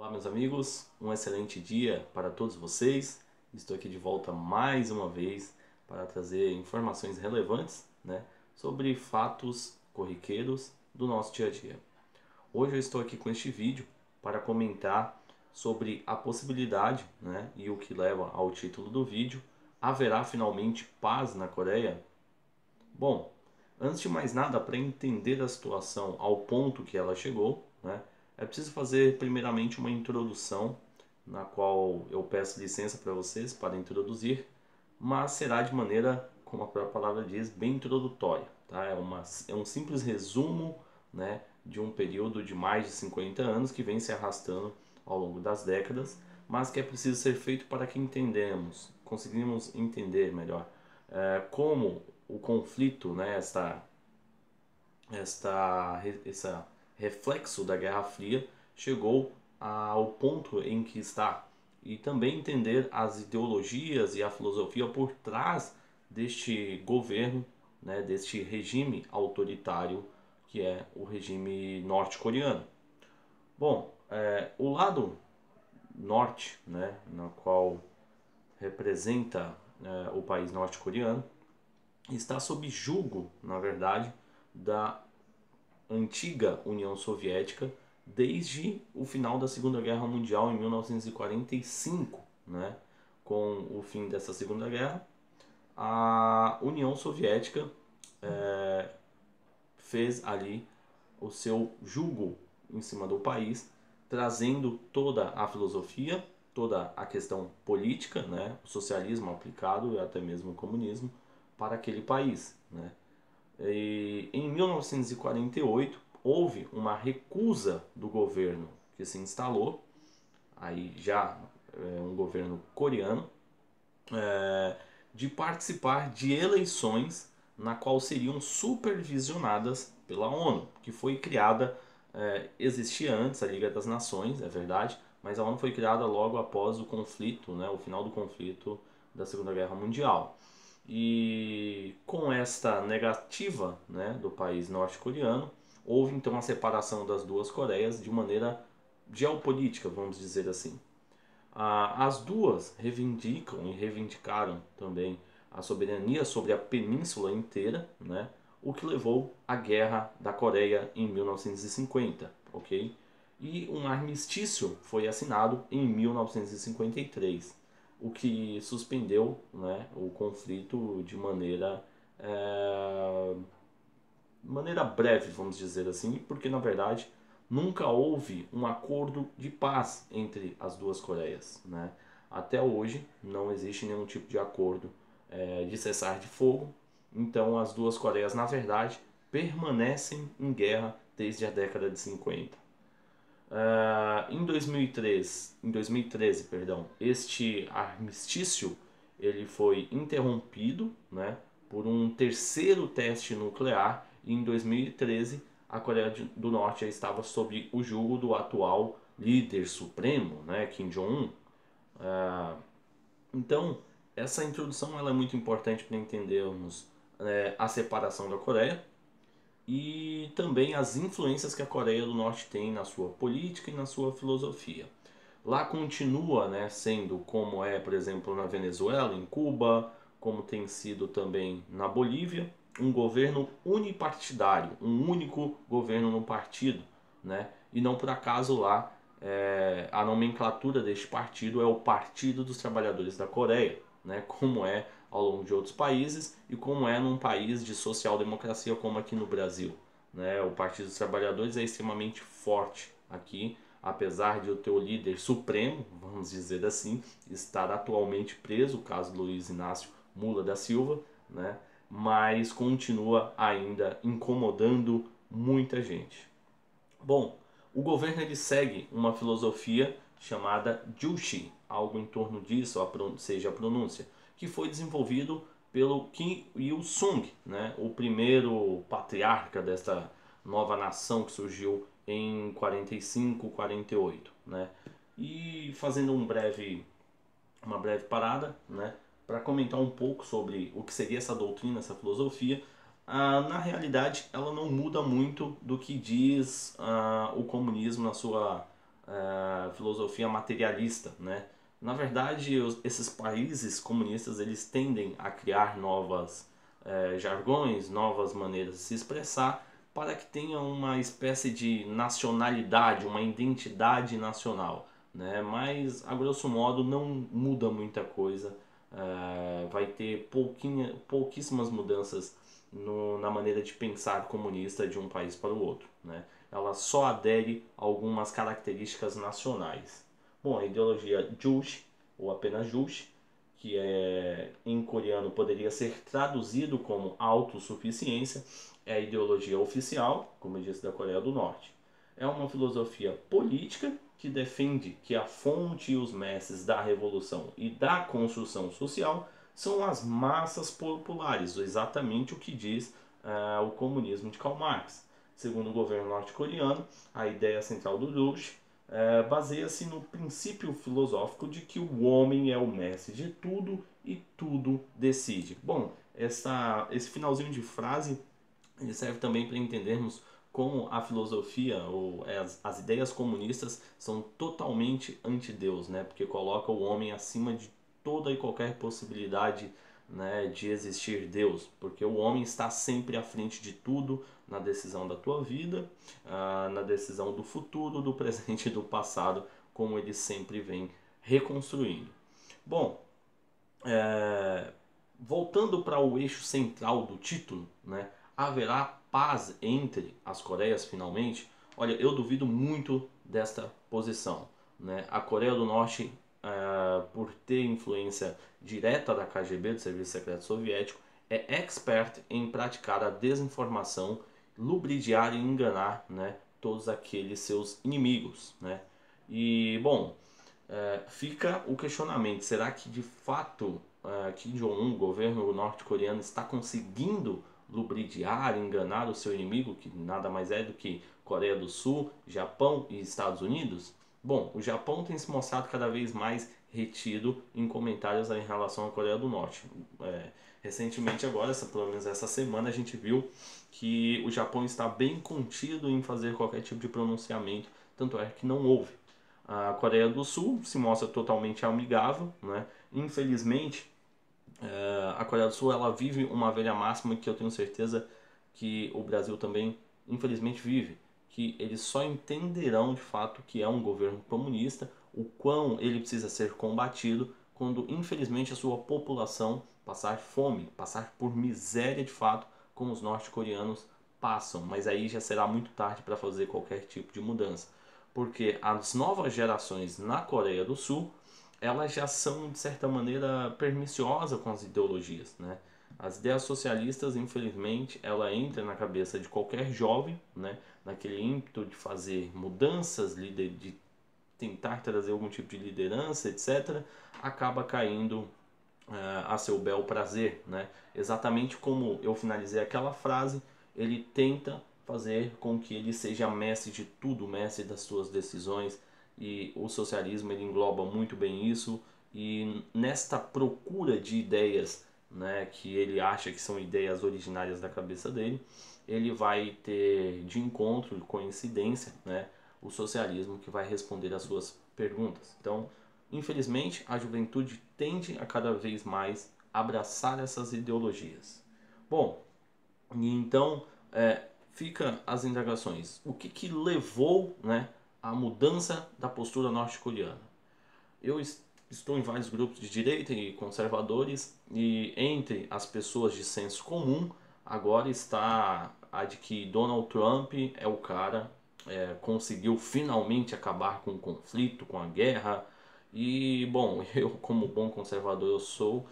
Olá, meus amigos, um excelente dia para todos vocês. Estou aqui de volta mais uma vez para trazer informações relevantes, sobre fatos corriqueiros do nosso dia a dia. Hoje eu estou aqui com este vídeo para comentar sobre a possibilidade, e o que leva ao título do vídeo: haverá finalmente paz na Coreia? Bom, antes de mais nada, para entender a situação ao ponto que ela chegou, é preciso fazer primeiramente uma introdução, na qual eu peço licença para vocês para introduzir, mas será de maneira, como a própria palavra diz, bem introdutória. Tá? É um simples resumo, de um período de mais de 50 anos que vem se arrastando ao longo das décadas, mas que é preciso ser feito para que conseguimos entender melhor como o conflito, esse reflexo da Guerra Fria chegou ao ponto em que está, e também entender as ideologias e a filosofia por trás deste governo, deste regime autoritário que é o regime norte-coreano. Bom, o lado norte, na qual representa o país norte-coreano, está sob julgo, na verdade, da antiga União Soviética desde o final da Segunda Guerra Mundial em 1945, Com o fim dessa Segunda Guerra, a União Soviética fez ali o seu jugo em cima do país, trazendo toda a filosofia, toda a questão política, o socialismo aplicado e até mesmo o comunismo para aquele país. E em 1948 houve uma recusa do governo que se instalou, aí já um governo coreano, de participar de eleições na qual seriam supervisionadas pela ONU, que foi criada, existia antes a Liga das Nações, é verdade, mas a ONU foi criada logo após o conflito, o final do conflito da Segunda Guerra Mundial. E com esta negativa, do país norte-coreano, houve então a separação das duas Coreias de maneira geopolítica, vamos dizer assim. As duas reivindicam e reivindicaram também a soberania sobre a península inteira, o que levou à Guerra da Coreia em 1950, ok? E um armistício foi assinado em 1953, o que suspendeu, o conflito de maneira breve, vamos dizer assim, porque na verdade nunca houve um acordo de paz entre as duas Coreias. Até hoje não existe nenhum tipo de acordo de cessar de fogo, então as duas Coreias na verdade permanecem em guerra desde a década de 50. Em 2013, perdão, este armistício ele foi interrompido, por um terceiro teste nuclear, e em 2013 a Coreia do Norte já estava sob o jugo do atual líder supremo, Kim Jong-un. Então, essa introdução ela é muito importante para entendermos a separação da Coreia e também as influências que a Coreia do Norte tem na sua política e na sua filosofia. Lá continua, sendo como é, por exemplo, na Venezuela, em Cuba, como tem sido também na Bolívia, um governo unipartidário, um único governo no partido, E não por acaso lá a nomenclatura deste partido é o Partido dos Trabalhadores da Coreia, Como é ao longo de outros países e como é num país de social-democracia como aqui no Brasil. O Partido dos Trabalhadores é extremamente forte aqui, apesar de o teu líder supremo, vamos dizer assim, estar atualmente preso, o caso Luiz Inácio Lula da Silva, mas continua ainda incomodando muita gente. Bom, o governo ele segue uma filosofia chamada Juche, algo em torno disso, seja a pronúncia, que foi desenvolvido pelo Kim Il-sung, o primeiro patriarca desta nova nação que surgiu em 45, 48, E fazendo uma breve parada, para comentar um pouco sobre o que seria essa doutrina, essa filosofia, na realidade ela não muda muito do que diz o comunismo na sua filosofia materialista, né? Na verdade, esses países comunistas eles tendem a criar novas jargões, novas maneiras de se expressar para que tenha uma espécie de nacionalidade, uma identidade nacional, né? Mas a grosso modo não muda muita coisa, vai ter pouquíssimas mudanças na maneira de pensar comunista de um país para o outro, né? Ela só adere a algumas características nacionais. Bom, a ideologia Juche, ou apenas Juche, que em coreano poderia ser traduzido como autossuficiência, é a ideologia oficial, como eu disse, da Coreia do Norte. É uma filosofia política que defende que a fonte e os mestres da revolução e da construção social são as massas populares, exatamente o que diz o comunismo de Karl Marx. Segundo o governo norte-coreano, a ideia central do Juche baseia-se no princípio filosófico de que o homem é o mestre de tudo e tudo decide. Bom, esse finalzinho de frase ele serve também para entendermos como a filosofia ou as ideias comunistas são totalmente anti-Deus, né? Porque coloca o homem acima de toda e qualquer possibilidade, né, de existir Deus, porque o homem está sempre à frente de tudo na decisão da tua vida, na decisão do futuro, do presente e do passado, como ele sempre vem reconstruindo. Bom, voltando para o eixo central do título, né, haverá paz entre as Coreias finalmente? Olha, eu duvido muito desta posição, né? A Coreia do Norte, por ter influência direta da KGB, do Serviço Secreto Soviético, é expert em praticar a desinformação, lubridiar e enganar, né, todos aqueles seus inimigos, né? E, bom, fica o questionamento, será que de fato Kim Jong-un, o governo norte-coreano, está conseguindo lubridiar, enganar o seu inimigo, que nada mais é do que Coreia do Sul, Japão e Estados Unidos? Bom, o Japão tem se mostrado cada vez mais retido em comentários em relação à Coreia do Norte. Recentemente agora, pelo menos essa semana, a gente viu que o Japão está bem contido em fazer qualquer tipo de pronunciamento, tanto é que não houve. A Coreia do Sul se mostra totalmente amigável, né? Infelizmente, a Coreia do Sul ela vive uma velha máxima que eu tenho certeza que o Brasil também, infelizmente, vive, que eles só entenderão de fato que é um governo comunista, o quão ele precisa ser combatido quando, infelizmente, a sua população passar fome, passar por miséria de fato, como os norte-coreanos passam. Mas aí já será muito tarde para fazer qualquer tipo de mudança, porque as novas gerações na Coreia do Sul elas já são de certa maneira perniciosas com as ideologias, né? As ideias socialistas, infelizmente, ela entra na cabeça de qualquer jovem, né? Naquele ímpeto de fazer mudanças, de tentar trazer algum tipo de liderança, etc., acaba caindo a seu bel prazer, né? Exatamente como eu finalizei aquela frase, ele tenta fazer com que ele seja mestre de tudo, mestre das suas decisões, e o socialismo ele engloba muito bem isso, e nesta procura de ideias, né, que ele acha que são ideias originárias da cabeça dele, ele vai ter de encontro, de coincidência, né, o socialismo que vai responder às suas perguntas. Então, infelizmente, a juventude tende a cada vez mais abraçar essas ideologias. Bom, então fica as indagações. O que levou, né, à mudança da postura norte-coreana? Eu estou em vários grupos de direita e conservadores e entre as pessoas de senso comum agora está a de que Donald Trump é o cara, conseguiu finalmente acabar com o conflito, com a guerra. E bom, eu como bom conservador eu sou,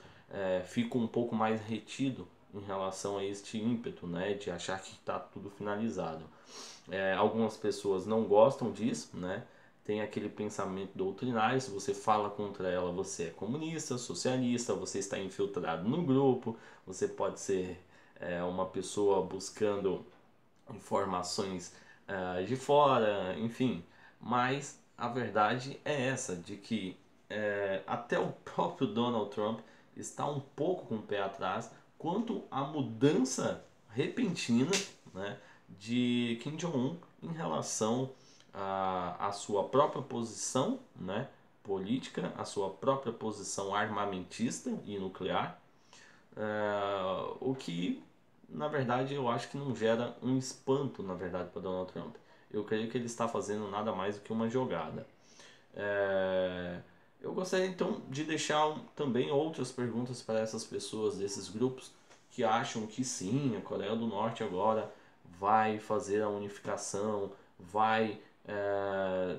fico um pouco mais retido em relação a este ímpeto, né, de achar que está tudo finalizado. Algumas pessoas não gostam disso, né? Tem aquele pensamento doutrinário, se você fala contra ela, você é comunista, socialista, você está infiltrado no grupo, você pode ser uma pessoa buscando informações de fora, enfim. Mas a verdade é essa, de que até o próprio Donald Trump está um pouco com o pé atrás quanto à mudança repentina, né, de Kim Jong-un em relação a sua própria posição, né, política, a sua própria posição armamentista e nuclear, o que, na verdade, eu acho que não gera um espanto, na verdade, para Donald Trump. Eu creio que ele está fazendo nada mais do que uma jogada. Eu gostaria então de deixar também outras perguntas para essas pessoas desses grupos que acham que sim, a Coreia do Norte agora vai fazer a unificação, vai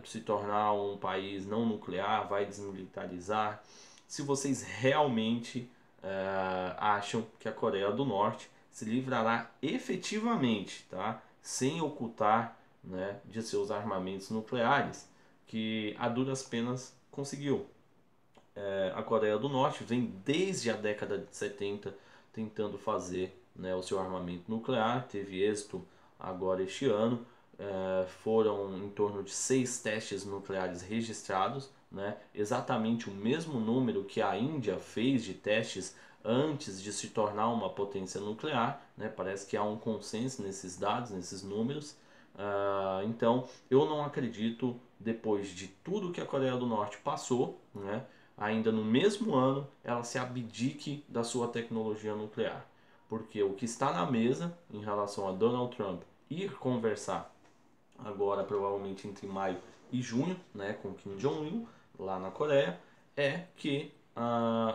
se tornar um país não nuclear, vai desmilitarizar. Se vocês realmente acham que a Coreia do Norte se livrará efetivamente, tá? Sem ocultar, né, de seus armamentos nucleares, que a duras penas conseguiu. A Coreia do Norte vem desde a década de 70 tentando fazer, né, o seu armamento nuclear, teve êxito agora este ano. Foram em torno de 6 testes nucleares registrados, né, exatamente o mesmo número que a Índia fez de testes antes de se tornar uma potência nuclear, né. Parece que há um consenso nesses dados, nesses números. Então eu não acredito, depois de tudo que a Coreia do Norte passou, né, ainda no mesmo ano ela se abdique da sua tecnologia nuclear. Porque o que está na mesa em relação a Donald Trump ir conversar agora provavelmente entre maio e junho, né, com Kim Jong-un lá na Coreia, é que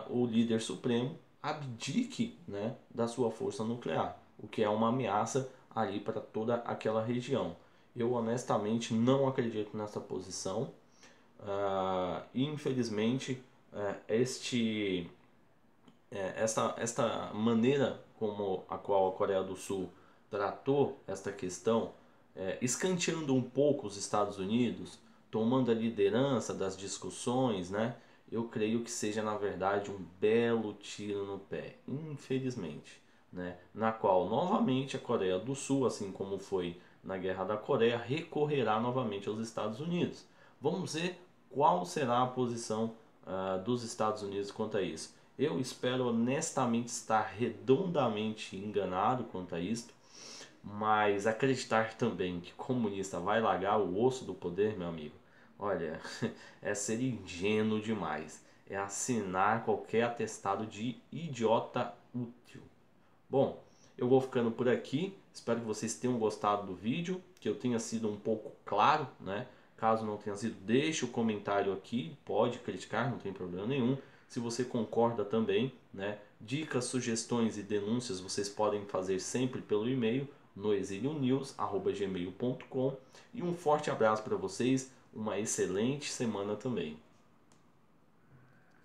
o líder supremo abdique, né, da sua força nuclear, o que é uma ameaça ali para toda aquela região. Eu honestamente não acredito nessa posição. E infelizmente esta maneira como a qual a Coreia do Sul tratou esta questão, escanteando um pouco os Estados Unidos, tomando a liderança das discussões, né? Eu creio que seja na verdade um belo tiro no pé, infelizmente, né? Na qual novamente a Coreia do Sul, assim como foi na Guerra da Coreia, recorrerá novamente aos Estados Unidos. Vamos ver qual será a posição dos Estados Unidos quanto a isso. Eu espero honestamente estar redondamente enganado quanto a isso, mas acreditar também que comunista vai largar o osso do poder, meu amigo, olha, é ser ingênuo demais. É assinar qualquer atestado de idiota útil. Bom, eu vou ficando por aqui. Espero que vocês tenham gostado do vídeo, que eu tenha sido um pouco claro, né? Caso não tenha sido, deixe o comentário aqui, pode criticar, não tem problema nenhum. Se você concorda também, né? Dicas, sugestões e denúncias vocês podem fazer sempre pelo e-mail no exilionews@gmail.com. E um forte abraço para vocês, uma excelente semana também.